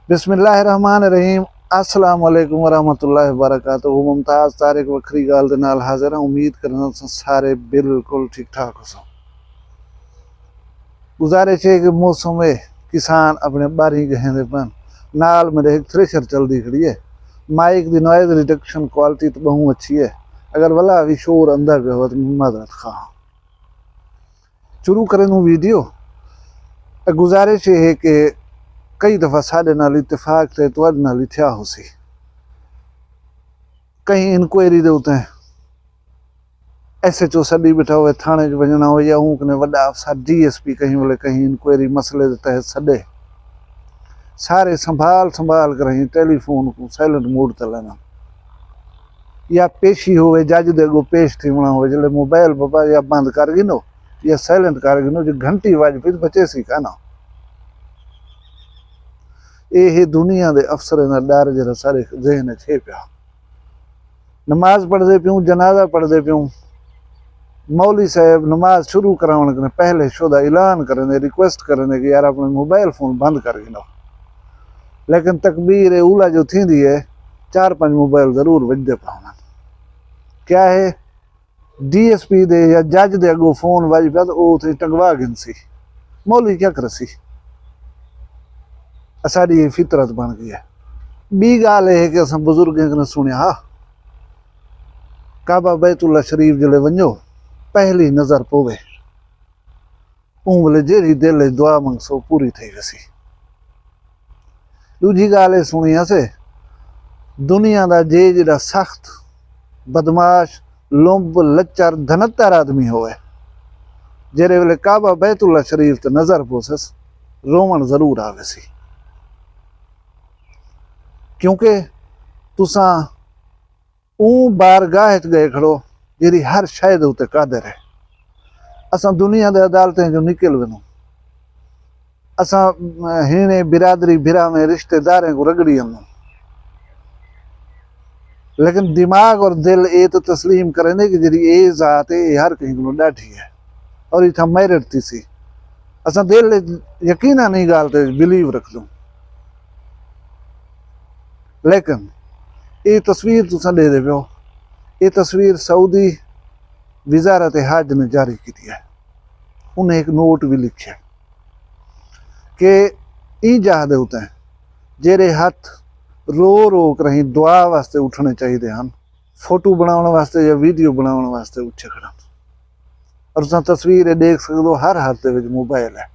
बिस्मिल्लाहिर्रहमानिर्रहीम। अस्सलाम वालेकुम वरहमतुल्लाहि वबरकातुहू। मुमताज़ तारिक वखरी गाल दे नाल हाज़िर हां। उम्मीद करना सारे बिल्कुल ठीक ठाक हो। गुजारिश है कि मौसम में किसान अपने बारी गहेंदे पन नाल मेरे एक थ्रेशर चलती खड़ी है। माइक दी नॉइज रिडक्शन क्वालिटी तो बहुत अच्छी है। अगर वाला भी शोर अंदर पे हो तो मदद खा शुरू करें वीडियो। गुजारिश है कि कई दफ़ा साढ़े नाल इत्तेफाक थे तो नाल थिया हो सी कहीं इंक्वायरी दे उते SHO सदी बैठा हुए थाने च वजना हो या ऊकने वड्डा अफसर DSP कहीं बोले कहीं इंक्वायरी मसले दे तहत सदे सारे संभाल संभाल कर ही टेलीफोन को साइलेंट मोड ते लेना या पेशी होवे जज दे अगो पेश थीवना हो जले मोबाइल बाबा या बंद कर गिनो या साइलेंट कर गिनो जो घंटी वाज फिर बचे सी का ना ये दुनिया दे अफसर दा डर जरा सारे जहन छे पिया। नमाज पढ़दे पियूं जनाजा पढ़दे पियूं मौली साहब नमाज शुरू कराने के पहले शुदा ऐलान करें रिक्वेस्ट करें कि यार अपने मोबाइल फोन बंद कर गिनो। लेकिन तकबीर उला जो थी है 4-5 मोबाइल जरूर वजदे पाना क्या है DSP दे या जज दे अगो फोन वज पिया तो उथे टंगवा गिन सी मौली क्या कर सी असाड़ी फितरत बन गई है। बी गाल है कि अस बुजुर्ग ने सुनिया हा काबा बैतुल्ला शरीफ जले वञो पहली नज़र पोवे उंगले जेरी दिल दुआ मंगसो पूरी थी वसी। दूजी गाल सुनी असे दुनिया का जे जरा सख्त बदमाश लुंब लच्चर धनत्तर आदमी होवे जेरे वेले काबा बैतुल्ला शरीफ ते नज़र पोसस रोवण जरूर आवे सी क्योंकि तुसा बारगाह गए खड़ो जी हर शायद उत्ते कादर है। असा दुनिया दे अदालतें जो निकल वनो असा हिने बिरादरी भिरा में रिश्तेदारें को रगड़ी वनो लेकिन दिमाग और दिल ये तो तस्लीम करें कि जी ये जात है हर कहीं को डाठी है और इतना मेरिट थी सी असा दिल यकीना नहीं गालते बिलीव रख दूं। लेकिन ये तस्वीर तुसा दे दे पियो ये तस्वीर सऊदी वजारत हज ने जारी की है। उन्हें एक नोट भी लिखे कि ई जाहदे उते जेरे हाथ रो रो कर ही दुआ वास्ते उठने चाहिए हैं फोटो बनाने वास्ते या वीडियो बनाने वास्ते उठे खड़ा और तुसा तस्वीर देख सकते हो हर हाथ दे मोबाइल है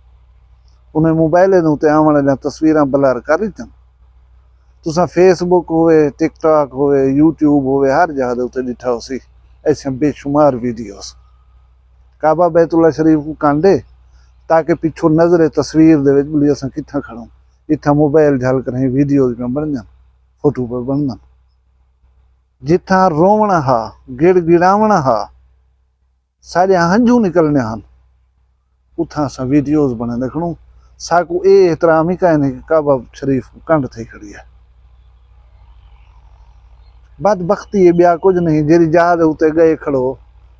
उन्हें मोबाइल उत्ते आने वाले तस्वीर ब्लर कर दी तुसा फेसबुक होवे टिकटॉक होवे यूट्यूब होवे हर जगह उत्ते डिठा हो सी ऐसे बेशुमार वीडियोस काबा बैतुल्ला शरीफ को कांडे ताकि पिछो नजरे तस्वीर दे विच बोली असां कित्थां खड़ो इत्थां मोबाइल झल कर वीडियोज में बन जान फोटो पर बन जान जिथा रोवना हा गिड़गिड़ावना हा सारे हंजू निकलने हन उथा असां वीडियोज बने देखणो साकू ए एहतराम ही कहने कि काबा शरीफ कंड थी खड़ी है। बदबख्ती है ब्या कुछ नहीं जेरी जहाज उत्ते गए खड़ो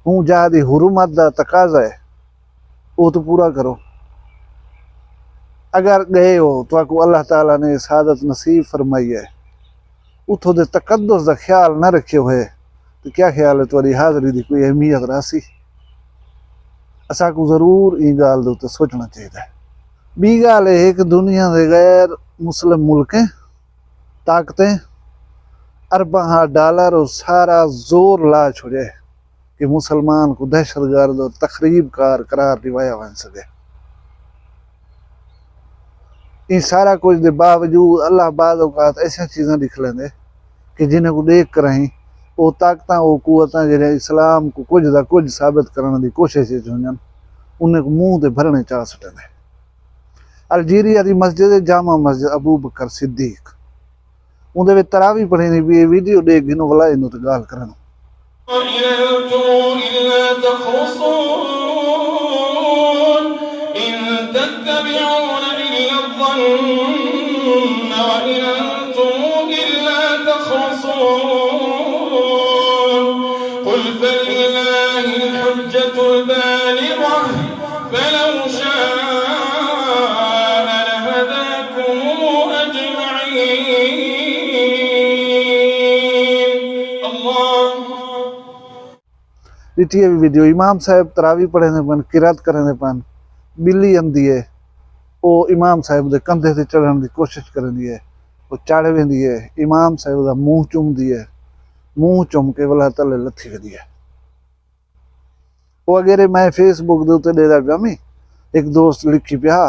हूँ जहाज की हुरूमत का तकाजा है वो तो पूरा करो। अगर गए हो तो आपको अल्लाह ताला ने सादत नसीब फरमाई है उतो दे तकद्दुस का ख्याल न रखे हुए तो क्या ख्याल है तुम्हारी हाजरी की कोई अहमियत रासी असा को जरूर ई गाल दे उत्ते सोचना चाहिए। बी गाल है कि दुनिया के गैर मुस्लिम मुल्कें ताकतें अरबा डॉलर और सारा जोर ला छोड़े कि मुसलमान को दहशतगर्द और तकरीब कार करार दिवाया बन सके। इन सारा कुछ के बावजूद अल्लाह बाद औकात ऐसा चीज़ें लिख लेंदे कि जिन्हें को देख कर ही वो ताकत वो कुवत जो इस्लाम को कुछ का कुछ साबित करने की कोशिश होंजन उन्हें को मुँह से भरने चाह सटेंदे। अलजीरिया की मस्जिद जामा मस्जिद अबू बकर सिद्दीक उन्हें तरावी पढ़ी नहीं भी वीडियो देख गिनो भला इन तो गाल करन فلو شاء لهداكم أجمعين ॾिठी है वीडियो इमाम साहब तरावी पढ़े पन किरात करे पन बिल्ली आंदी है वो इमाम साहब के कंधे से चढ़न की कोशिश करती है वो चढ़ वेंदी है इमाम साहब का मुंह चुमदी है मुंह चुम के भला तले लथी वेंदी है। वो अगेरे मैं फेसबुक के उत्ते ॾेदा पिया मी एक दोस्त लिखी पिया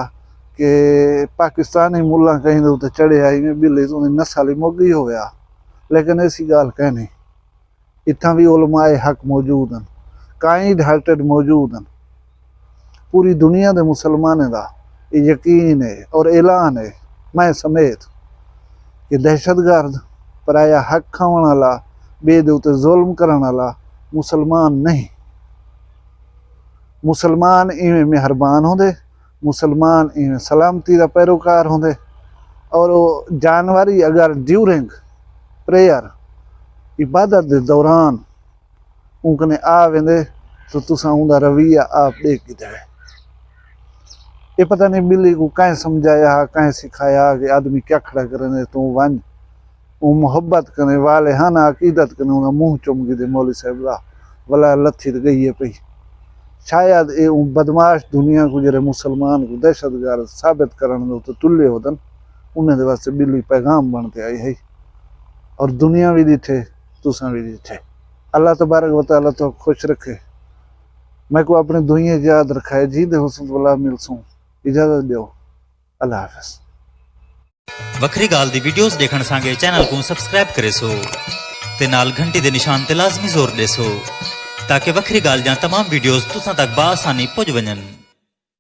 कि पाकिस्तानी मुल्ला कहीं दे उत्ते चढ़े आई में बिल्ली तू नस्ल मोगी होया लेकिन ऐसी गाल कह नहीं इत्थां भी उलमाए हक मौजूद हैं काइंड हार्टेड मौजूद हैं पूरी दुनिया के मुसलमानों का यकीन है और ऐलान है मैं समेत कि दहशतगर्द पराया हक खावन वाला बे दे उत्ते जुल्म करन वाला मुसलमान नहीं। मुसलमान इवें मेहरबान होंदे मुसलमान इवें सलामती का पैरोकार होंदे और वो जानवरी अगर ड्यूरिंग प्रेयर इबादत के दौरान उनकने आ वेंदे तो तुसा उनका रवैया आप देख के देवे। ये पता नहीं बिल्ली को कहीं समझाया कहीं सिखाया कि आदमी क्या खड़ा करे तू वन वो मोहब्बत करने वाले हाँ ना अकीदत करने उनका मुंह चुम के दे मौली साहब का वला लथी तो गई है पई शायद ये बदमाश दुनिया को जरे मुसलमान को दहशतगर्द साबित करने तो तुल्य होतन उन्हें वास्ते बिल्ली पैगाम बनते आई है और दुनिया भी दिठे तुसा भी दिठे। अल्लाह तबारक व तआला तो खुश रखे मैं को अपने दुनिया याद रखा है जी दे हुसन वाला मिलसूं इजाजत दो अल्लाह हाफिज। वखरी गाल दी वीडियोस देखण सांगे चैनल को सब्सक्राइब करे सो ते नाल घंटी दे निशान ते लाजमी जोर दे सो ताकि वखरी गाल जा तमाम वीडियोस तुसां तक बासानी पहुंच वञन।